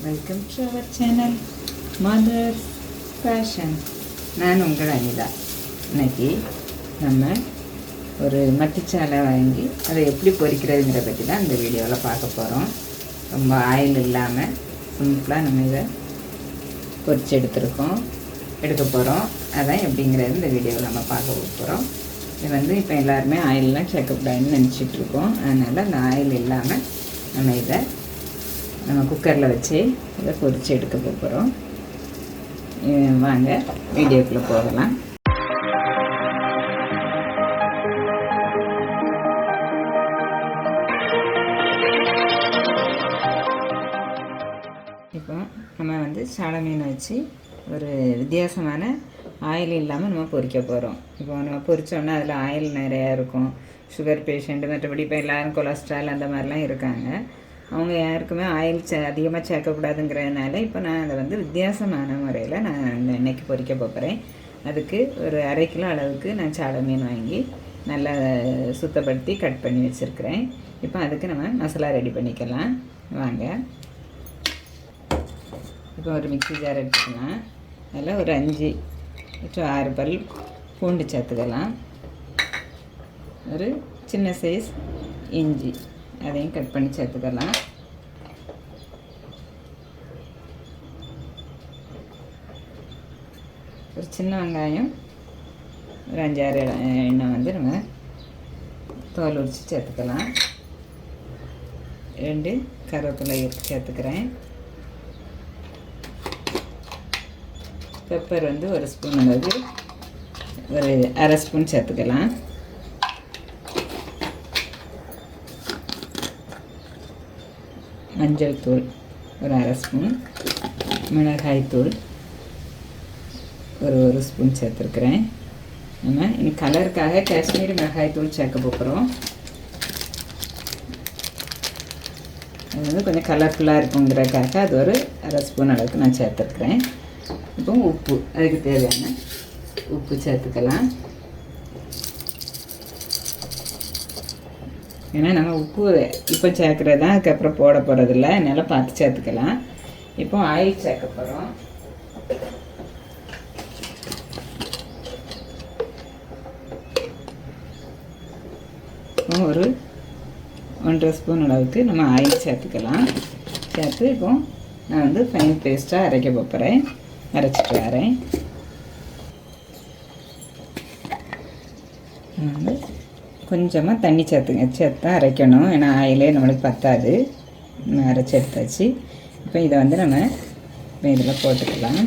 Welcome to our channel mother's fashion. நான் உங்கள் அனிதா. இன்னைக்கு நம்ம ஒரு மட்டிச்சாலை வாங்கி அதை எப்படி பொரிக்கிறதுங்கிற பற்றி தான் இந்த வீடியோவில் பார்க்க போகிறோம். ரொம்ப ஆயில் இல்லாமல் சிம்பிளாக நம்ம இதை பொரித்து எடுக்க போகிறோம். அதான் எப்படிங்கிறது இந்த வீடியோவில் நம்ம பார்க்க போகிறோம். இது இப்போ எல்லாருமே ஆயிலெலாம் சேர்க்கக்கூடாதுன்னு நினச்சிட்ருக்கோம். அதனால் அந்த ஆயில் இல்லாமல் நம்ம குக்கரில் வச்சு இதை பொரித்து எடுக்க போகிறோம். வாங்க வீடியோக்குள்ளே போகலாம். இப்போ நம்ம சாலை மீன் வச்சு ஒரு வித்தியாசமான ஆயில் இல்லாமல் நம்ம பொரிக்க போகிறோம். இப்போ நம்ம பொரித்தோன்னா அதில் ஆயில் நிறையா இருக்கும். சுகர் பேஷண்ட்டு, மற்றபடி இப்போ எல்லோரும் கொலஸ்ட்ரால் அந்த மாதிரிலாம் இருக்காங்க. அவங்க யாருக்குமே ஆயில் அதிகமாக சேர்க்கக்கூடாதுங்கிறதுனால இப்போ நான் அதை வித்தியாசமான முறையில் நான் இன்றைக்கி பொரிக்க போகிறேன். அதுக்கு ஒரு 1/2 கிலோ அளவுக்கு நான் சாலை மீன் வாங்கி நல்லா சுத்தப்படுத்தி கட் பண்ணி வச்சுருக்கிறேன். இப்போ அதுக்கு நம்ம மசாலா ரெடி பண்ணிக்கலாம். வாங்க, இப்போ ஒரு மிக்ஸி ஜார் எடுத்துக்கலாம். அதில் ஒரு 5 to 6 பல் பூண்டு சேர்த்துக்கலாம். ஒரு சின்ன சைஸ் இஞ்சி அதையும் கட் பண்ணி சேர்த்துக்கலாம். ஒரு சின்ன வெங்காயம் ஒரு 5-6 எண்ணெய் நம்ம தோல் உரித்து சேர்த்துக்கலாம். 2 கருவேப்பிலை சேர்த்துக்கிறேன். பெப்பர் 1 ஸ்பூன் அளவு, ஒரு 1/2 ஸ்பூன் சேர்த்துக்கலாம். மஞ்சள் தூள் ஒரு 1/2 ஸ்பூன், மிளகாய் தூள் ஒரு ஸ்பூன் சேர்த்துருக்குறேன். நம்ம இன்னும் கலருக்காக காஷ்மீரி மிளகாய் தூள் சேர்க்க போகிறோம். அது கொஞ்சம் கலர்ஃபுல்லாக இருக்குங்கிறதுக்காக அது ஒரு 1/2 ஸ்பூன் அளவுக்கு நான் சேர்த்துருக்குறேன். இப்போ உப்பு, அதுக்கு தேவையான உப்பு சேர்த்துக்கலாம். ஏன்னா நம்ம உப்பு இப்போ சேர்க்குறது தான், அதுக்கப்புறம் போட போகிறதில்ல, அதனால் பார்த்து சேர்த்துக்கலாம். இப்போ ஆயில் சேர்க்க போகிறோம். ஒரு 1.5 ஸ்பூன் அளவுக்கு நம்ம ஆயில் சேர்த்துக்கலாம். சேர்த்து இப்போ நான் ஃபைன் பேஸ்ட்டாக அரைக்க போகிறேன். அரைச்சிட்டு வரேன். கொஞ்சமாக தண்ணி சேர்த்து அரைக்கணும். ஏன்னா ஆயிலே நம்மளுக்கு பத்தாது. அரைச்சி எடுத்தாச்சு. இப்போ இதை நம்ம இதில் போட்டுக்கலாம்.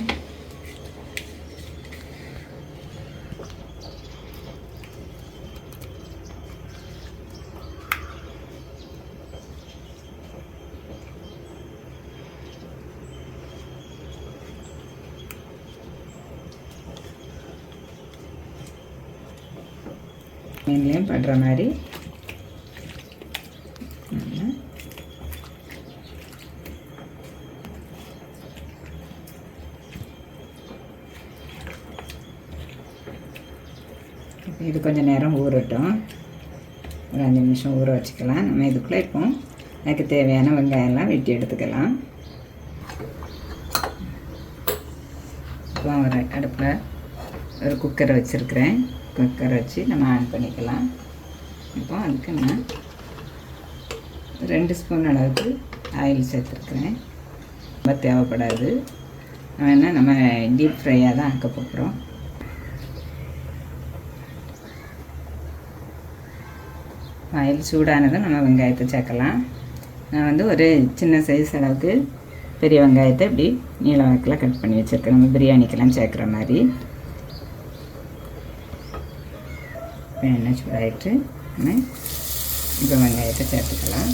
மீன்லேயும் படுற மாதிரி இது கொஞ்சம் நேரம் ஊறட்டும். ஒரு 5 நிமிஷம் ஊற வச்சுக்கலாம். நம்ம இதுக்குள்ளே இப்போ அதுக்கு தேவையான வெங்காயம்லாம் வெட்டி எடுத்துக்கலாம். இப்போ ஒரு அடுப்பில் ஒரு குக்கரை வச்சுருக்கிறேன். குக்கரை வச்சு நம்ம ஆன் பண்ணிக்கலாம். இப்போ அதுக்கு நான் 2 ஸ்பூன் அளவுக்கு ஆயில் சேர்த்துருக்குறேன். ரொம்ப தேவைப்படாது. நம்ம டீப் ஃப்ரையாக தான் ஆக்க போகிறோம். ஆயில் சூடானதும் நம்ம வெங்காயத்தை சேர்க்கலாம். நான் ஒரு சின்ன சைஸ் அளவுக்கு பெரிய வெங்காயத்தை இப்படி நீள வாக்கில் கட் பண்ணி வச்சுருக்கேன். நம்ம பிரியாணிக்கெல்லாம் சேர்க்குற மாதிரி. எண்ணெய் சூடாகிட்டு நம்ம இப்போ வெங்காயத்தை சேர்த்துக்கலாம்.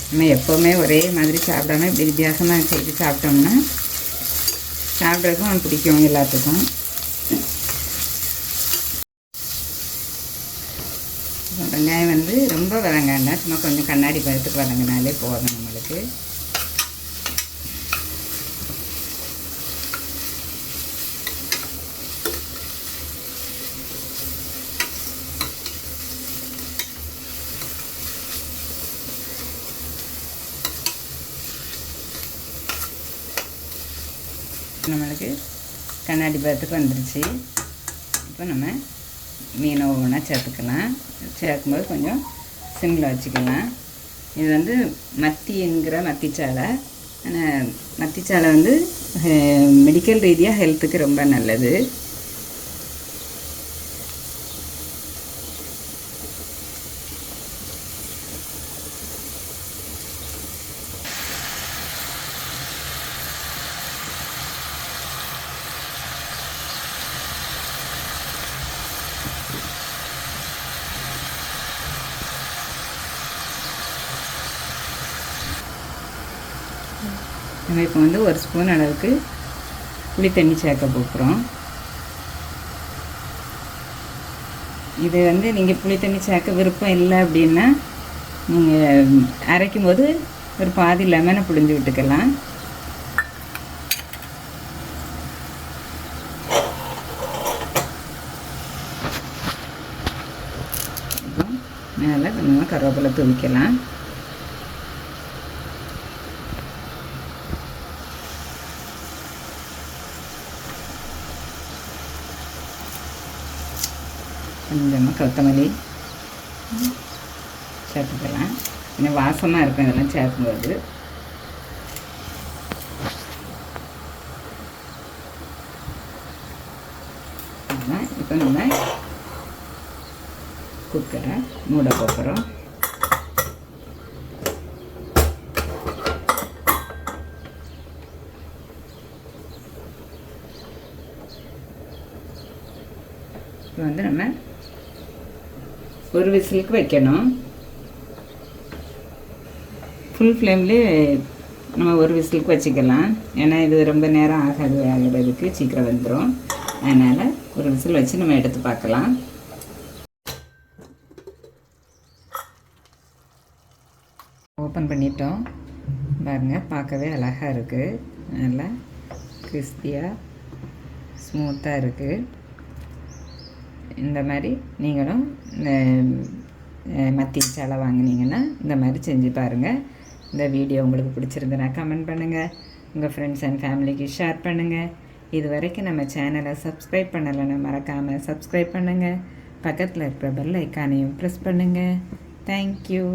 நம்ம எப்போவுமே ஒரே மாதிரி சாப்பிடாம இப்படி வித்தியாசமாக செய்து சாப்பிட்டோம்னா சாப்பிட்றதுக்கும் பிடிக்கும் எல்லாத்துக்கும். வெங்காயம் ரொம்ப வதங்காண்டா, சும்மா கொஞ்சம் கண்ணாடி பதத்துக்கு வதங்கினாலே போதும் நம்மளுக்கு. நம்மளுக்கு கண்ணாடி பதத்துக்கு வந்துருச்சு. இப்போ நம்ம மீனை ஒவ்வொன்றா சேர்த்துக்கலாம். சேர்க்கும்போது கொஞ்சம் சிம்மில் வச்சுக்கலாம். இது வந்து மத்திங்கிற மத்திச்சாலை. ஆனால் மத்திச்சாலை வந்து மெடிக்கல் ரீதியாக ஹெல்த்துக்கு ரொம்ப நல்லது. நம்ம இப்போ வந்து 1 ஸ்பூன் அளவுக்கு புளி தண்ணி சேர்க்க போகிறோம். இது வந்து நீங்கள் புளி தண்ணி சேர்க்க விருப்பம் இல்லை அப்படின்னா நீங்கள் அரைக்கும் போது ஒரு பாதி லெமனை புழிஞ்சு விட்டுக்கலாம். அப்புறம் மேலே கொஞ்சமாக கருவேப்பிலை தூவிக்கலாம். கொஞ்சமாக கொத்தமல்லி சேர்த்துக்கலாம். கொஞ்சம் வாசமாக இருக்கும் இதெல்லாம் சேர்க்கும்போது. இப்போ நம்ம குக்கரை மூட போகிறோம். இப்போ வந்து நம்ம ஒரு விசிலுக்கு வைக்கணும். ஃபுல் ஃப்ளேம்லேயே நம்ம ஒரு விசிலுக்கு வச்சுக்கலாம். ஏன்னா இது ரொம்ப நேரம் ஆகாது ஆகிறதுக்கு, சீக்கிரம் வந்துடும். அதனால் ஒரு விசில் வச்சு நம்ம எடுத்து பார்க்கலாம். ஓப்பன் பண்ணிட்டோம். பாருங்கள், பார்க்கவே அழகாக இருக்குது. நல்லா கிறிஸ்பியாக ஸ்மூத்தாக இருக்குது. இந்த மாதிரி நீங்களும் மத்திச்சாலை வாங்கினீங்கன்னா இந்த மாதிரி செஞ்சு பாருங்கள். இந்த வீடியோ உங்களுக்கு பிடிச்சிருந்துன்னா கமெண்ட் பண்ணுங்கள். உங்கள் ஃப்ரெண்ட்ஸ் அண்ட் ஃபேமிலிக்கு ஷேர் பண்ணுங்கள். இது வரைக்கும் நம்ம சேனலை சப்ஸ்கிரைப் பண்ணலைன்னா மறக்காமல் சப்ஸ்கிரைப் பண்ணுங்கள். பக்கத்தில் இருக்கிற பெல் ஐக்கானையும் ப்ரெஸ் பண்ணுங்கள். தேங்க்யூ.